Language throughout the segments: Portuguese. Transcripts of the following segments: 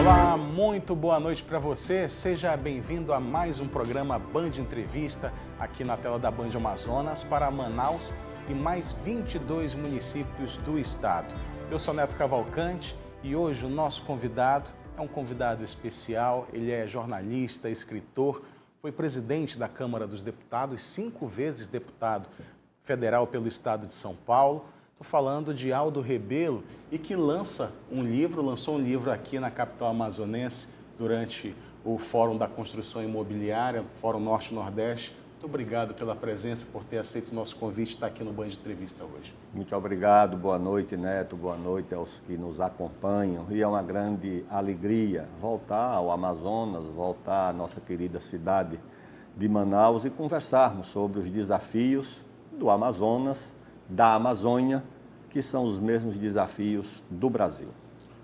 Olá, muito boa noite para você. Seja bem-vindo a mais um programa Band Entrevista aqui na tela da Band Amazonas para Manaus e mais 22 municípios do estado. Eu sou Neto Cavalcante e hoje o nosso convidado é um convidado especial. Ele é jornalista, escritor, foi presidente da Câmara dos Deputados, 5 vezes deputado federal pelo estado de São Paulo. Estou falando de Aldo Rebelo e que lançou um livro aqui na capital amazonense durante o Fórum da Construção Imobiliária, Fórum Norte-Nordeste. Muito obrigado pela presença, por ter aceito o nosso convite de estar aqui no Band Entrevista hoje. Muito obrigado, boa noite, Neto, boa noite aos que nos acompanham. E é uma grande alegria voltar ao Amazonas, voltar à nossa querida cidade de Manaus e conversarmos sobre os desafios do Amazonas, da Amazônia, que são os mesmos desafios do Brasil.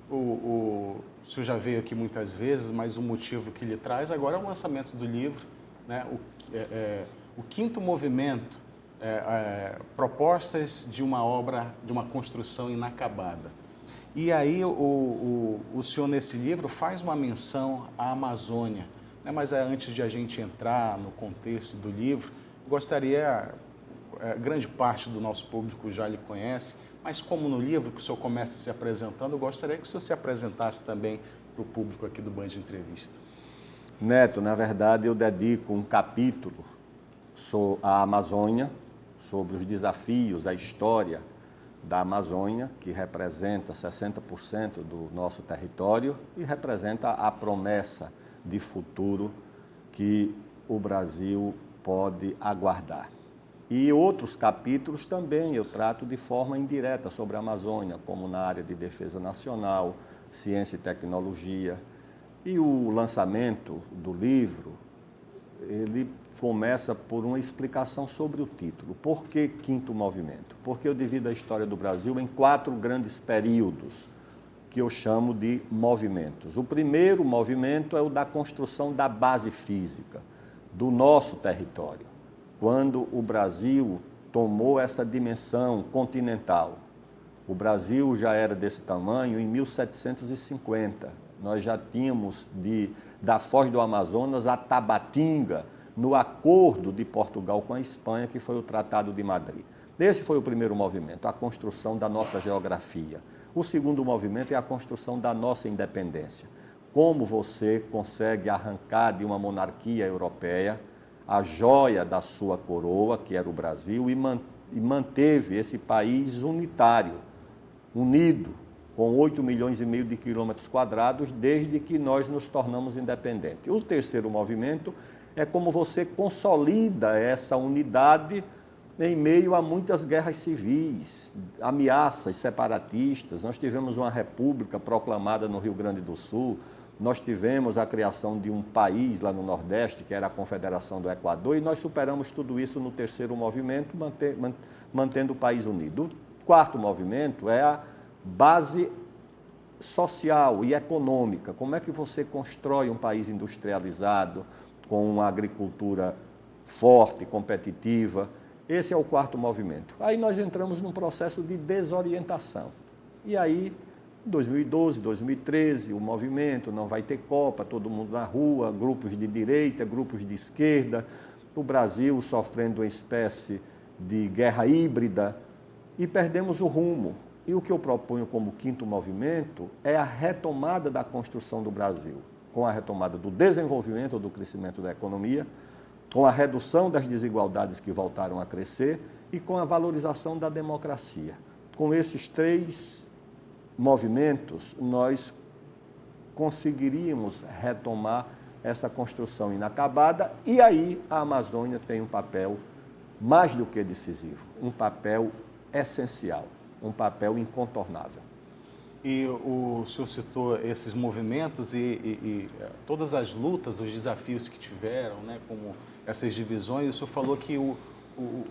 O senhor já veio aqui muitas vezes, mas o motivo que lhe traz agora é o lançamento do livro, né? O quinto movimento, propostas de uma obra, de uma construção inacabada. E aí o senhor nesse livro faz uma menção à Amazônia, né? Mas antes de a gente entrar no contexto do livro, gostaria... grande parte do nosso público já lhe conhece, mas como no livro que o senhor começa se apresentando, eu gostaria que o senhor se apresentasse também para o público aqui do Band Entrevista. Neto, na verdade eu dedico um capítulo à Amazônia, sobre os desafios, a história da Amazônia, que representa 60% do nosso território e representa a promessa de futuro que o Brasil pode aguardar. E outros capítulos também eu trato de forma indireta sobre a Amazônia, como na área de defesa nacional, ciência e tecnologia. E o lançamento do livro, ele começa por uma explicação sobre o título. Por que quinto movimento? Porque eu divido a história do Brasil em 4 grandes períodos, que eu chamo de movimentos. O primeiro movimento é o da construção da base física do nosso território, quando o Brasil tomou essa dimensão continental. O Brasil já era desse tamanho em 1750. Nós já tínhamos da Foz do Amazonas a Tabatinga, no acordo de Portugal com a Espanha, que foi o Tratado de Madrid. Esse foi o primeiro movimento, a construção da nossa geografia. O segundo movimento é a construção da nossa independência. Como você consegue arrancar de uma monarquia europeia a joia da sua coroa, que era o Brasil, e manteve esse país unitário, unido, com 8,5 milhões de quilômetros quadrados, desde que nós nos tornamos independentes. O terceiro movimento é como você consolida essa unidade em meio a muitas guerras civis, ameaças separatistas. Nós tivemos uma república proclamada no Rio Grande do Sul, nós tivemos a criação de um país lá no Nordeste, que era a Confederação do Equador, e nós superamos tudo isso no terceiro movimento, mantendo o país unido. O quarto movimento é a base social e econômica. Como é que você constrói um país industrializado, com uma agricultura forte, competitiva? Esse é o quarto movimento. Aí nós entramos num processo de desorientação. E aí, 2012, 2013, o movimento, não vai ter Copa, todo mundo na rua, grupos de direita, grupos de esquerda, o Brasil sofrendo uma espécie de guerra híbrida e perdemos o rumo. E o que eu proponho como quinto movimento é a retomada da construção do Brasil, com a retomada do desenvolvimento, do crescimento da economia, com a redução das desigualdades que voltaram a crescer e com a valorização da democracia. Com esses 3 movimentos, nós conseguiríamos retomar essa construção inacabada e aí a Amazônia tem um papel mais do que decisivo, um papel essencial, um papel incontornável. E o senhor citou esses movimentos e todas as lutas, os desafios que tiveram, né, como essas divisões. O senhor falou que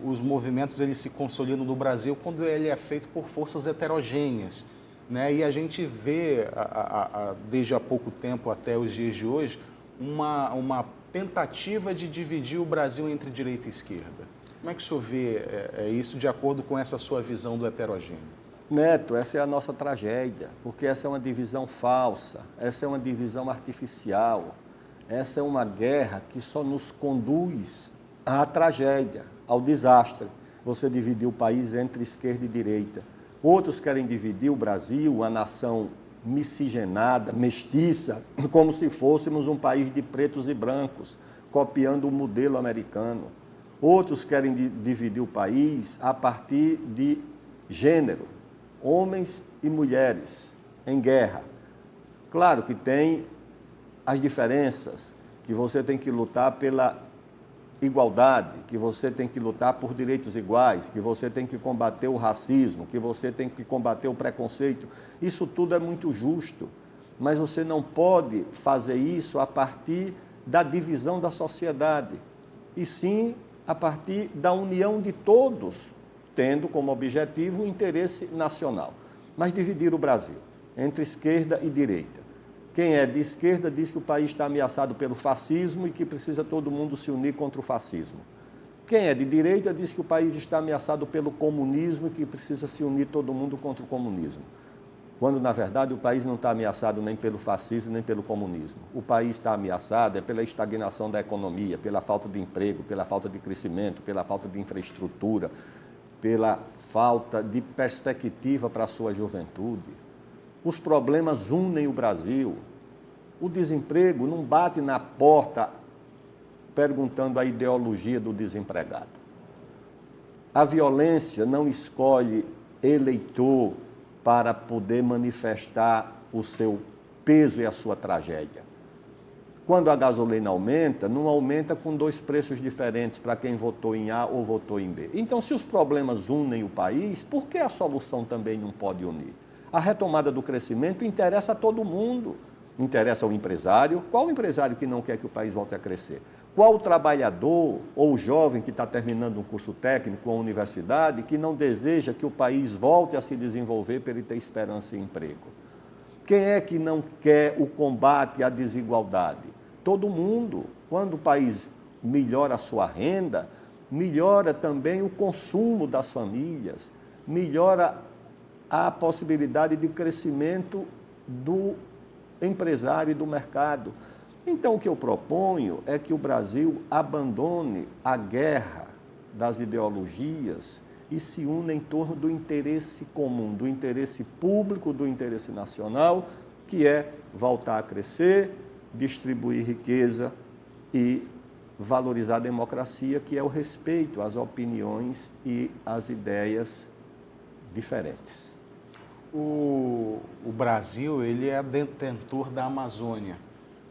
os movimentos eles se consolidam no Brasil quando ele é feito por forças heterogêneas, né? E a gente vê, desde há pouco tempo até os dias de hoje, uma tentativa de dividir o Brasil entre direita e esquerda. Como é que o senhor vê isso de acordo com essa sua visão do heterogêneo? Neto, essa é a nossa tragédia, porque essa é uma divisão falsa, essa é uma divisão artificial, essa é uma guerra que só nos conduz à tragédia, ao desastre. Você dividiu o país entre esquerda e direita. Outros querem dividir o Brasil, uma nação miscigenada, mestiça, como se fôssemos um país de pretos e brancos, copiando o modelo americano. Outros querem dividir o país a partir de gênero, homens e mulheres em guerra. Claro que tem as diferenças, que você tem que lutar pela igualdade, que você tem que lutar por direitos iguais, que você tem que combater o racismo, que você tem que combater o preconceito. Isso tudo é muito justo, mas você não pode fazer isso a partir da divisão da sociedade, e sim a partir da união de todos, tendo como objetivo o interesse nacional. Mas dividir o Brasil entre esquerda e direita. Quem é de esquerda diz que o país está ameaçado pelo fascismo e que precisa todo mundo se unir contra o fascismo. Quem é de direita diz que o país está ameaçado pelo comunismo e que precisa se unir todo mundo contra o comunismo. Quando, na verdade, o país não está ameaçado nem pelo fascismo, nem pelo comunismo. O país está ameaçado pela estagnação da economia, pela falta de emprego, pela falta de crescimento, pela falta de infraestrutura, pela falta de perspectiva para a sua juventude. Os problemas unem o Brasil. O desemprego não bate na porta perguntando a ideologia do desempregado. A violência não escolhe eleitor para poder manifestar o seu peso e a sua tragédia. Quando a gasolina aumenta, não aumenta com dois preços diferentes para quem votou em A ou votou em B. Então, se os problemas unem o país, por que a solução também não pode unir? A retomada do crescimento interessa a todo mundo. Interessa ao empresário. Qual o empresário que não quer que o país volte a crescer? Qual o trabalhador ou o jovem que está terminando um curso técnico ou universidade que não deseja que o país volte a se desenvolver para ele ter esperança e emprego? Quem é que não quer o combate à desigualdade? Todo mundo. Quando o país melhora a sua renda, melhora também o consumo das famílias, melhora a possibilidade de crescimento do empresário e do mercado. Então, o que eu proponho é que o Brasil abandone a guerra das ideologias e se una em torno do interesse comum, do interesse público, do interesse nacional, que é voltar a crescer, distribuir riqueza e valorizar a democracia, que é o respeito às opiniões e às ideias diferentes. O Brasil, ele é detentor da Amazônia,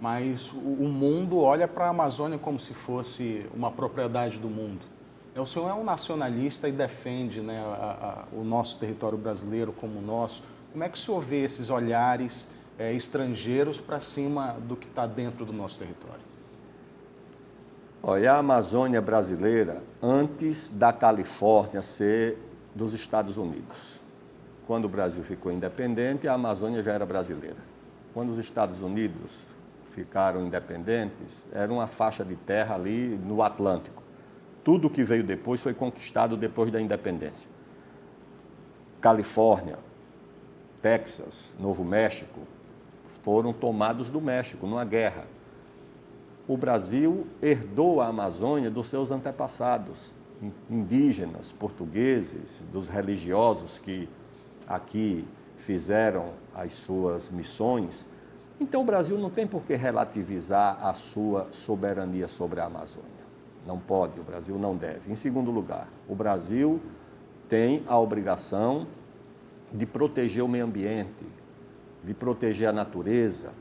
mas o mundo olha para a Amazônia como se fosse uma propriedade do mundo. O senhor é um nacionalista e defende, né, o nosso território brasileiro como o nosso. Como é que o senhor vê esses olhares estrangeiros para cima do que está dentro do nosso território? Olha, a Amazônia brasileira, antes da Califórnia ser dos Estados Unidos. Quando o Brasil ficou independente, a Amazônia já era brasileira. Quando os Estados Unidos ficaram independentes, era uma faixa de terra ali no Atlântico. Tudo que veio depois foi conquistado depois da independência. Califórnia, Texas, Novo México, foram tomados do México numa guerra. O Brasil herdou a Amazônia dos seus antepassados, indígenas, portugueses, dos religiosos que aqui fizeram as suas missões. Então, o Brasil não tem por que relativizar a sua soberania sobre a Amazônia. Não pode, o Brasil não deve. Em segundo lugar, o Brasil tem a obrigação de proteger o meio ambiente, de proteger a natureza,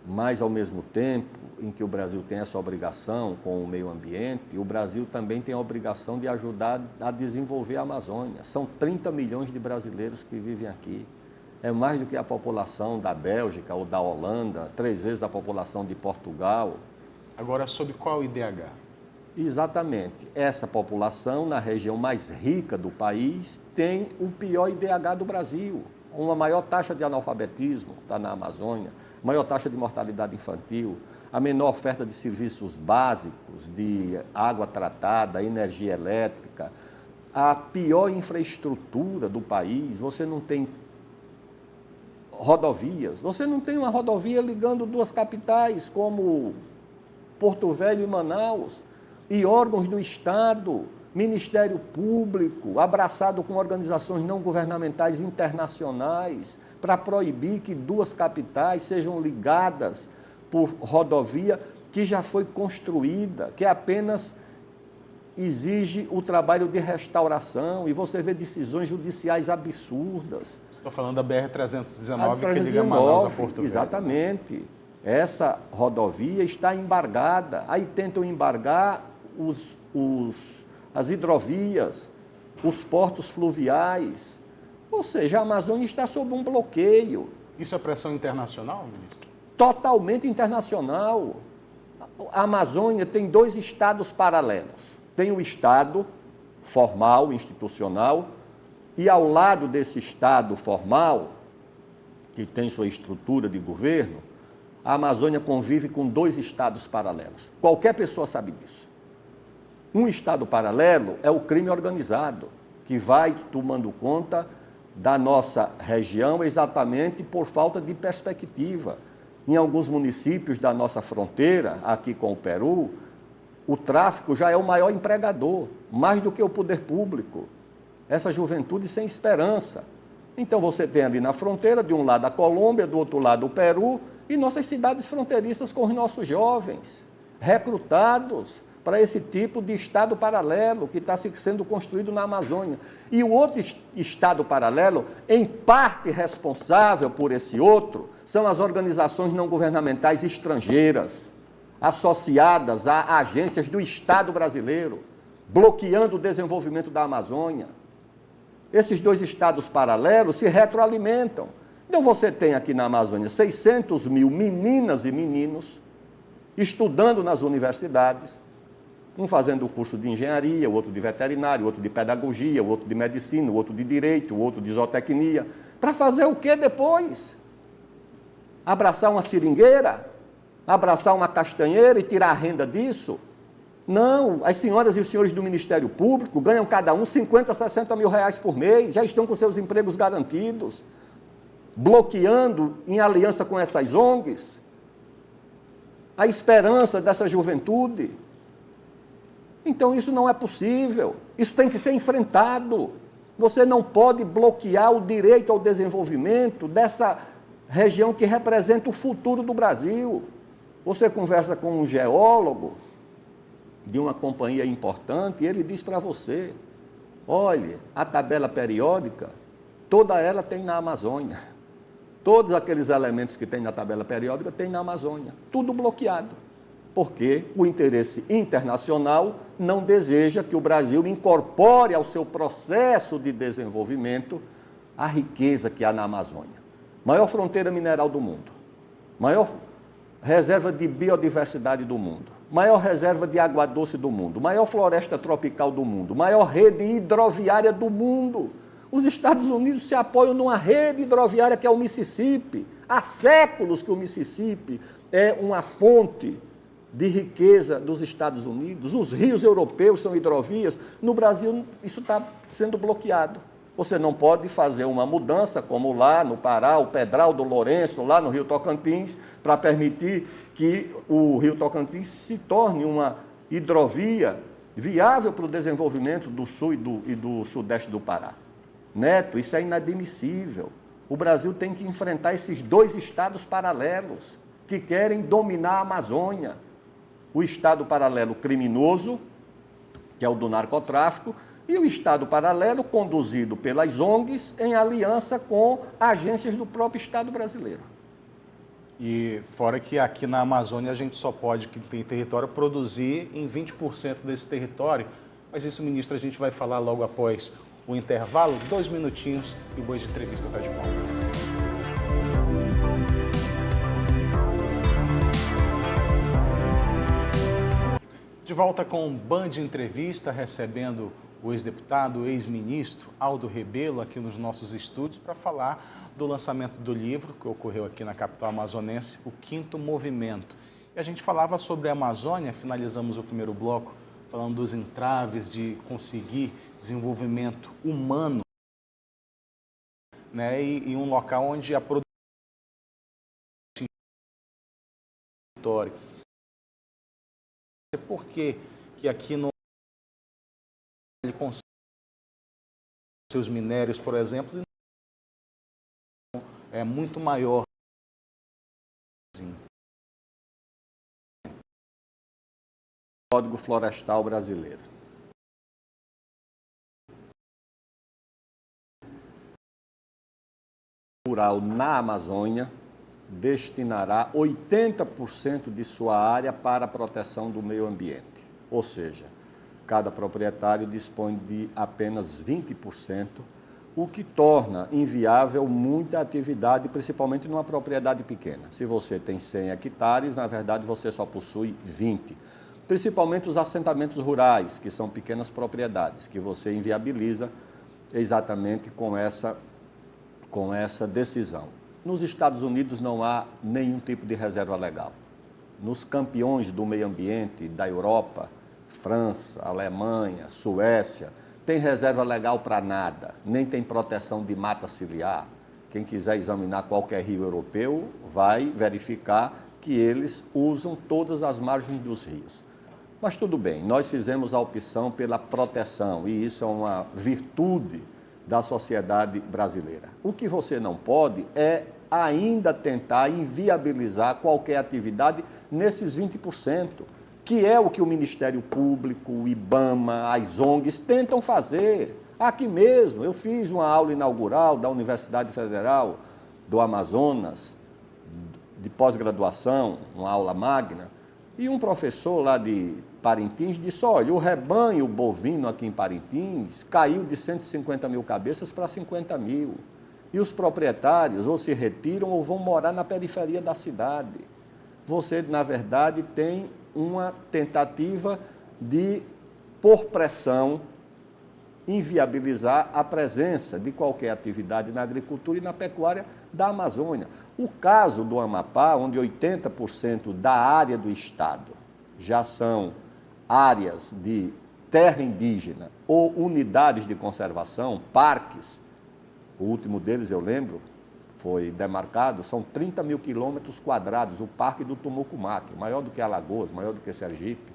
mas, ao mesmo tempo em que o Brasil tem essa obrigação com o meio ambiente, o Brasil também tem a obrigação de ajudar a desenvolver a Amazônia. São 30 milhões de brasileiros que vivem aqui. É mais do que a população da Bélgica ou da Holanda, 3 vezes a população de Portugal. Agora, sob qual IDH? Exatamente. Essa população, na região mais rica do país, tem o pior IDH do Brasil. Uma maior taxa de analfabetismo está na Amazônia, maior taxa de mortalidade infantil, a menor oferta de serviços básicos, de água tratada, energia elétrica, a pior infraestrutura do país, você não tem rodovias, você não tem uma rodovia ligando duas capitais como Porto Velho e Manaus, e órgãos do Estado, Ministério Público, abraçado com organizações não governamentais internacionais, para proibir que duas capitais sejam ligadas por rodovia que já foi construída, que apenas exige o trabalho de restauração, e você vê decisões judiciais absurdas. Estou falando da BR-319, que liga Manaus a Porto Velho. Exatamente. Essa rodovia está embargada. Aí tentam embargar as hidrovias, os portos fluviais. Ou seja, a Amazônia está sob um bloqueio. Isso é pressão internacional, ministro? Totalmente internacional. A Amazônia tem dois estados paralelos. Tem o estado formal, institucional, e ao lado desse estado formal, que tem sua estrutura de governo, a Amazônia convive com dois estados paralelos. Qualquer pessoa sabe disso. Um estado paralelo é o crime organizado, que vai tomando conta da nossa região exatamente por falta de perspectiva. Em alguns municípios da nossa fronteira, aqui com o Peru, o tráfico já é o maior empregador, mais do que o poder público. Essa juventude sem esperança. Então você tem ali na fronteira, de um lado a Colômbia, do outro lado o Peru, e nossas cidades fronteiriças com os nossos jovens, recrutados para esse tipo de estado paralelo que está sendo construído na Amazônia. E o outro estado paralelo, em parte responsável por esse outro, são as organizações não governamentais estrangeiras, associadas a agências do Estado brasileiro, bloqueando o desenvolvimento da Amazônia. Esses dois estados paralelos se retroalimentam. Então você tem aqui na Amazônia 600 mil meninas e meninos estudando nas universidades, um fazendo o curso de engenharia, o outro de veterinário, o outro de pedagogia, o outro de medicina, o outro de direito, o outro de zootecnia. Para fazer o que depois? Abraçar uma seringueira? Abraçar uma castanheira e tirar a renda disso? Não, as senhoras e os senhores do Ministério Público ganham cada um 50, 60 mil reais por mês, já estão com seus empregos garantidos, bloqueando, em aliança com essas ONGs, a esperança dessa juventude. Então isso não é possível, isso tem que ser enfrentado. Você não pode bloquear o direito ao desenvolvimento dessa região que representa o futuro do Brasil. Você conversa com um geólogo de uma companhia importante e ele diz para você, olha, a tabela periódica, toda ela tem na Amazônia. Todos aqueles elementos que tem na tabela periódica tem na Amazônia. Tudo bloqueado. Porque o interesse internacional não deseja que o Brasil incorpore ao seu processo de desenvolvimento a riqueza que há na Amazônia. Maior fronteira mineral do mundo. Maior reserva de biodiversidade do mundo, maior reserva de água doce do mundo, maior floresta tropical do mundo, maior rede hidroviária do mundo. Os Estados Unidos se apoiam numa rede hidroviária que é o Mississippi. Há séculos que o Mississippi é uma fonte de riqueza dos Estados Unidos. Os rios europeus são hidrovias. No Brasil, isso está sendo bloqueado. Você não pode fazer uma mudança, como lá no Pará, o Pedral do Lourenço, lá no Rio Tocantins, para permitir que o Rio Tocantins se torne uma hidrovia viável para o desenvolvimento do sul e do sudeste do Pará. Neto, isso é inadmissível. O Brasil tem que enfrentar esses dois estados paralelos que querem dominar a Amazônia. O estado paralelo criminoso, que é o do narcotráfico, e o estado paralelo conduzido pelas ONGs em aliança com agências do próprio Estado brasileiro. E fora que aqui na Amazônia a gente só pode, que tem território, produzir em 20% desse território. Mas isso, ministro, a gente vai falar logo após o intervalo. 2 minutinhos e o Band de Entrevista está de volta. De volta com o Band de Entrevista, recebendo o ex-deputado, ex-ministro Aldo Rebelo aqui nos nossos estúdios para falar do lançamento do livro que ocorreu aqui na capital amazonense, O Quinto Movimento. E a gente falava sobre a Amazônia, finalizamos o primeiro bloco falando dos entraves de conseguir desenvolvimento humano, né, e um local onde a produção por que aqui no ele consegue seus minérios, por exemplo, é muito maior. Código Florestal Brasileiro. Rural na Amazônia destinará 80% de sua área para a proteção do meio ambiente. Ou seja, cada proprietário dispõe de apenas 20%, o que torna inviável muita atividade, principalmente numa propriedade pequena. Se você tem 100 hectares, na verdade você só possui 20. Principalmente os assentamentos rurais, que são pequenas propriedades, que você inviabiliza exatamente com essa decisão. Nos Estados Unidos não há nenhum tipo de reserva legal. Nos campeões do meio ambiente da Europa, França, Alemanha, Suécia, tem reserva legal para nada, nem tem proteção de mata ciliar. Quem quiser examinar qualquer rio europeu vai verificar que eles usam todas as margens dos rios. Mas tudo bem, nós fizemos a opção pela proteção e isso é uma virtude da sociedade brasileira. O que você não pode é ainda tentar inviabilizar qualquer atividade nesses 20%, que é o que o Ministério Público, o IBAMA, as ONGs tentam fazer. Aqui mesmo, eu fiz uma aula inaugural da Universidade Federal do Amazonas, de pós-graduação, uma aula magna, e um professor lá de Parintins disse, olha, o rebanho bovino aqui em Parintins caiu de 150 mil cabeças para 50 mil. E os proprietários ou se retiram ou vão morar na periferia da cidade. Você, na verdade, tem uma tentativa de, por pressão, inviabilizar a presença de qualquer atividade na agricultura e na pecuária da Amazônia. O caso do Amapá, onde 80% da área do estado já são áreas de terra indígena ou unidades de conservação, parques, o último deles eu lembro, foi demarcado, são 30 mil quilômetros quadrados, o Parque do Tumucumaque, maior do que Alagoas, maior do que Sergipe.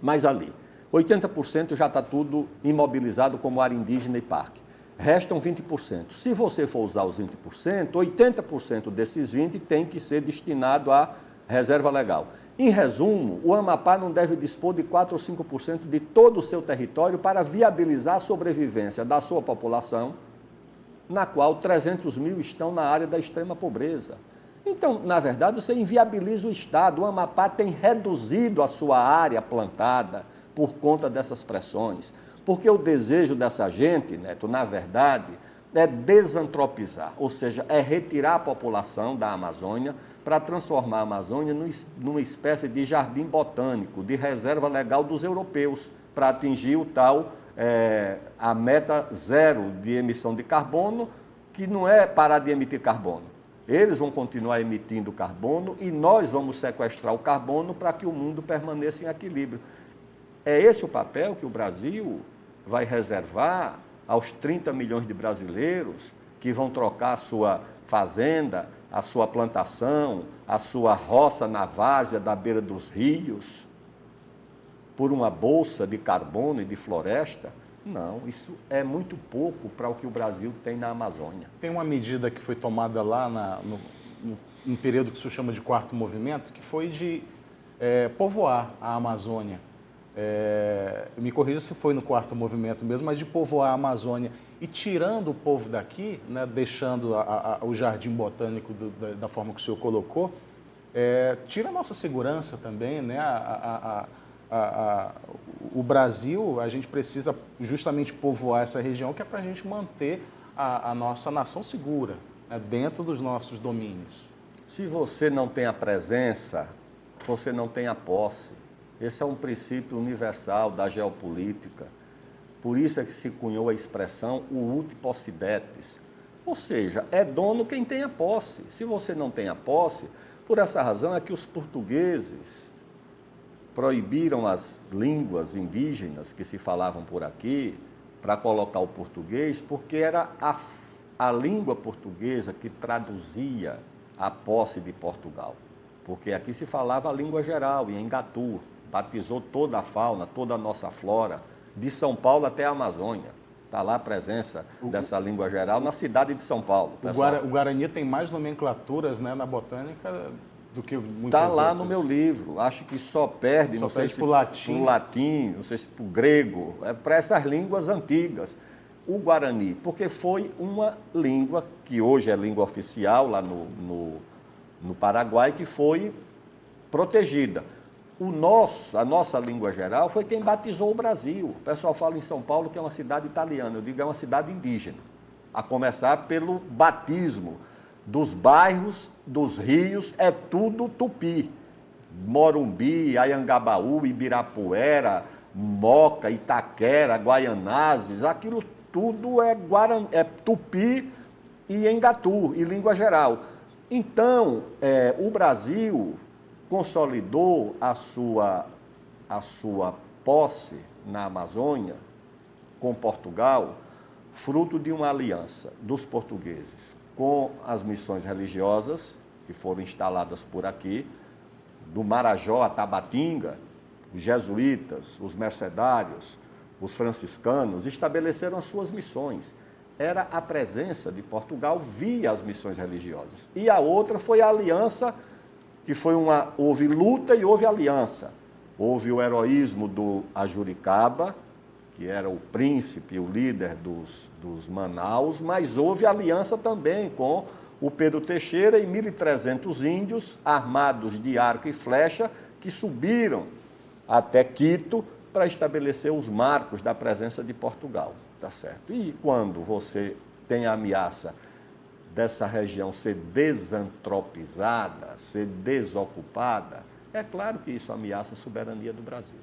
Mas ali, 80% já está tudo imobilizado como área indígena e parque. Restam 20%. Se você for usar os 20%, 80% desses 20% tem que ser destinado à reserva legal. Em resumo, o Amapá não deve dispor de 4 ou 5% de todo o seu território para viabilizar a sobrevivência da sua população, na qual 300 mil estão na área da extrema pobreza. Então, na verdade, você inviabiliza o Estado. O Amapá tem reduzido a sua área plantada por conta dessas pressões. Porque o desejo dessa gente, Neto, na verdade, é desantropizar, ou seja, é retirar a população da Amazônia para transformar a Amazônia numa espécie de jardim botânico, de reserva legal dos europeus, para atingir o tal, a meta zero de emissão de carbono, que não é parar de emitir carbono. Eles vão continuar emitindo carbono e nós vamos sequestrar o carbono para que o mundo permaneça em equilíbrio. É esse o papel que o Brasil vai reservar aos 30 milhões de brasileiros que vão trocar a sua fazenda, a sua plantação, a sua roça na várzea da beira dos rios, por uma bolsa de carbono e de floresta? Não, isso é muito pouco para o que o Brasil tem na Amazônia. Tem uma medida que foi tomada lá no período que se chama de quarto movimento, que foi de povoar a Amazônia. Me corrija se foi no quarto movimento mesmo, mas de povoar a Amazônia e tirando o povo daqui, né, deixando o jardim botânico da forma que o senhor colocou, tira a nossa segurança também, né? O Brasil, a gente precisa justamente povoar essa região, que é para a gente manter a nossa nação segura, né, dentro dos nossos domínios. Se você não tem a presença, você não tem a posse. Esse é um princípio universal da geopolítica. Por isso é que se cunhou a expressão o ut possidetis. Ou seja, é dono quem tem a posse. Se você não tem a posse, por essa razão é que os portugueses proibiram as línguas indígenas que se falavam por aqui, para colocar o português, porque era a língua portuguesa que traduzia a posse de Portugal. Porque aqui se falava a língua geral, em Engatu, batizou toda a fauna, toda a nossa flora, de São Paulo até a Amazônia. Está lá a presença dessa língua geral na cidade de São Paulo. O Guarani tem mais nomenclaturas, né, na botânica do que muitas Está lá outras. no meu livro. Acho que só perde, Só não sei perde se para o latim. Pro latim, não sei se para o grego, para essas línguas antigas. O Guarani, porque foi uma língua que hoje é língua oficial lá no Paraguai, que foi protegida. A nossa língua geral foi quem batizou o Brasil. O pessoal fala em São Paulo que é uma cidade italiana, eu digo é uma cidade indígena. A começar pelo batismo dos bairros, dos rios, é tudo tupi. Morumbi, Ayangabaú, Ibirapuera, Moca, Itaquera, Guaianazes, aquilo tudo é tupi e engatu, e língua geral. Então, o Brasil consolidou a sua posse na Amazônia com Portugal, fruto de uma aliança dos portugueses com as missões religiosas, que foram instaladas por aqui, do Marajó a Tabatinga, os jesuítas, os mercedários, os franciscanos, estabeleceram as suas missões. Era a presença de Portugal via as missões religiosas. E a outra foi a aliança, que foi houve luta e houve aliança. Houve o heroísmo do Ajuricaba, que era o príncipe, o líder dos Manaus, mas houve aliança também com o Pedro Teixeira e 1.300 índios armados de arco e flecha que subiram até Quito para estabelecer os marcos da presença de Portugal, tá certo? E quando você tem a ameaça dessa região ser desantropizada, ser desocupada, é claro que isso ameaça a soberania do Brasil.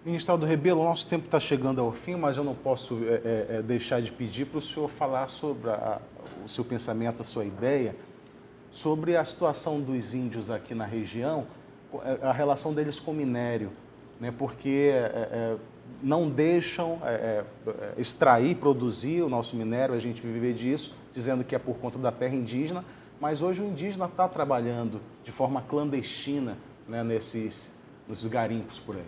Ministro Aldo Rebelo, o nosso tempo está chegando ao fim, mas eu não posso deixar de pedir para o senhor falar sobre o seu pensamento, a sua ideia, sobre a situação dos índios aqui na região, a relação deles com o minério, né? Porque não deixam extrair, produzir o nosso minério, a gente vive disso, dizendo que é por conta da terra indígena, mas hoje o indígena está trabalhando de forma clandestina, né, nesses garimpos por aí.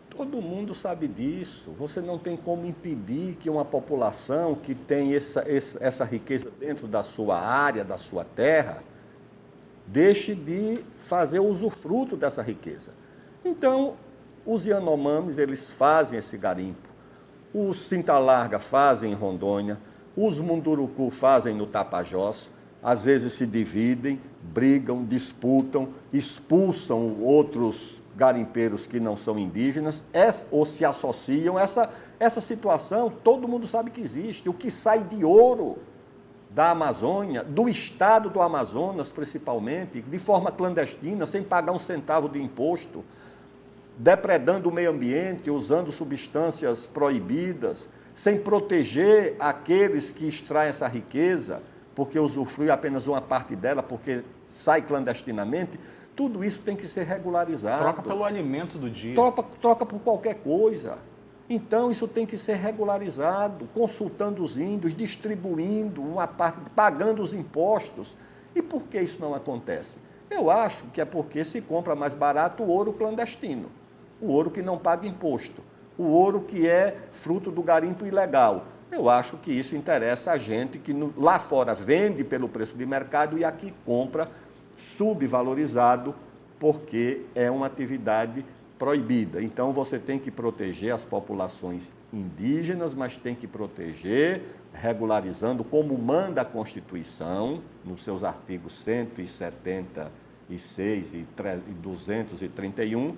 Todo mundo sabe disso. Você não tem como impedir que uma população que tem essa riqueza dentro da sua área, da sua terra, deixe de fazer usufruto dessa riqueza. Então, os Yanomamis, eles fazem esse garimpo. Os Cinta-Larga fazem em Rondônia. Os Munduruku fazem no Tapajós. Às vezes se dividem, brigam, disputam, expulsam outros garimpeiros que não são indígenas, ou se associam. Essa situação, todo mundo sabe que existe. O que sai de ouro da Amazônia, do estado do Amazonas principalmente, de forma clandestina, sem pagar um centavo de imposto, depredando o meio ambiente, usando substâncias proibidas, sem proteger aqueles que extraem essa riqueza, porque usufrui apenas uma parte dela, porque sai clandestinamente. Tudo isso tem que ser regularizado. Troca pelo alimento do dia. Troca por qualquer coisa. Então, isso tem que ser regularizado, consultando os índios, distribuindo uma parte, pagando os impostos. E por que isso não acontece? Eu acho que é porque se compra mais barato o ouro clandestino, o ouro que não paga imposto, o ouro que é fruto do garimpo ilegal. Eu acho que isso interessa a gente que lá fora vende pelo preço de mercado e aqui compra subvalorizado, porque é uma atividade proibida. Então, você tem que proteger as populações indígenas, mas tem que proteger regularizando, como manda a Constituição, nos seus artigos 176 e 231,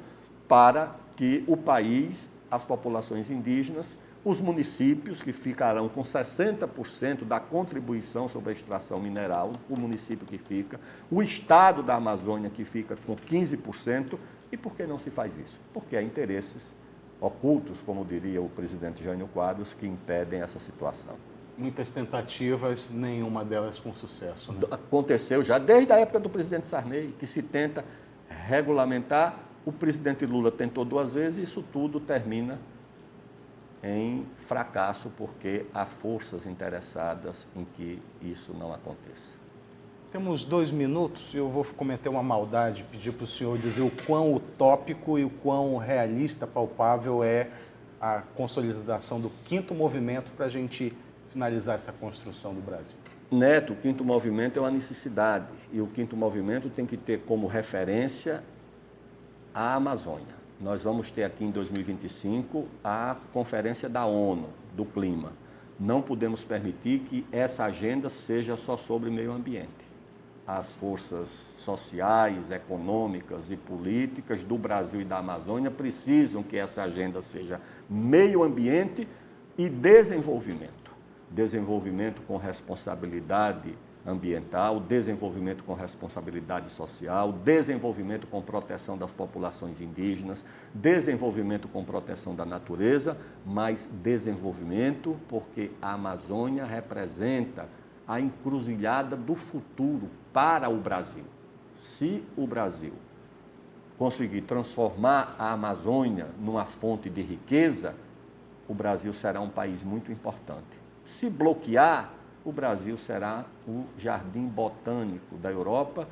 para que o país, as populações indígenas, os municípios que ficarão com 60% da contribuição sobre a extração mineral, o município que fica, o estado da Amazônia que fica com 15%. E por que não se faz isso? Porque há interesses ocultos, como diria o presidente Jânio Quadros, que impedem essa situação. Muitas tentativas, nenhuma delas com sucesso, né? Aconteceu já desde a época do presidente Sarney, que se tenta regulamentar. O presidente Lula tentou 2 vezes e isso tudo termina em fracasso, porque há forças interessadas em que isso não aconteça. Temos 2 minutos e eu vou cometer uma maldade, pedir para o senhor dizer o quão utópico e o quão realista, palpável é a consolidação do 5º movimento para a gente finalizar essa construção do Brasil. Neto, o 5º movimento é uma necessidade e o 5º movimento tem que ter como referência a Amazônia. Nós vamos ter aqui em 2025 a Conferência da ONU do Clima. Não podemos permitir que essa agenda seja só sobre meio ambiente. As forças sociais, econômicas e políticas do Brasil e da Amazônia precisam que essa agenda seja meio ambiente e desenvolvimento. Desenvolvimento com responsabilidade ambiental, desenvolvimento com responsabilidade social, desenvolvimento com proteção das populações indígenas, desenvolvimento com proteção da natureza, mas desenvolvimento porque a Amazônia representa a encruzilhada do futuro para o Brasil. Se o Brasil conseguir transformar a Amazônia numa fonte de riqueza, o Brasil será um país muito importante. Se bloquear, o Brasil será o jardim botânico da Europa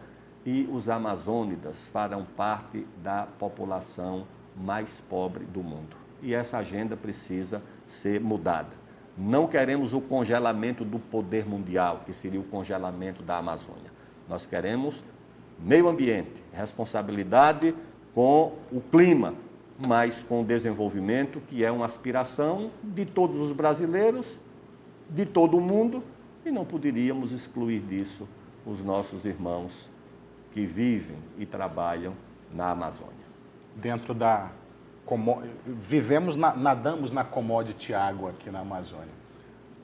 e os amazônidas farão parte da população mais pobre do mundo. E essa agenda precisa ser mudada. Não queremos o congelamento do poder mundial, que seria o congelamento da Amazônia. Nós queremos meio ambiente, responsabilidade com o clima, mas com o desenvolvimento, que é uma aspiração de todos os brasileiros, de todo o mundo, e não poderíamos excluir disso os nossos irmãos que vivem e trabalham na Amazônia. Dentro da... nadamos na commodity água aqui na Amazônia.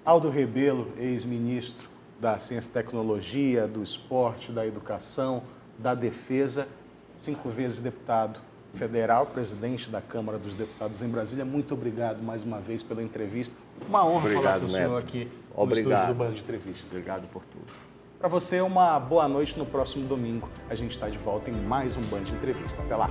Aldo Rebelo, ex-ministro da Ciência e Tecnologia, do Esporte, da Educação, da Defesa, 5 vezes deputado federal, presidente da Câmara dos Deputados em Brasília. Muito obrigado mais uma vez pela entrevista. Uma honra falar com o senhor aqui no estúdio do Band de Entrevista. Obrigado por tudo. Para você, uma boa noite. No próximo domingo, a gente está de volta em mais um Band de Entrevista. Até lá.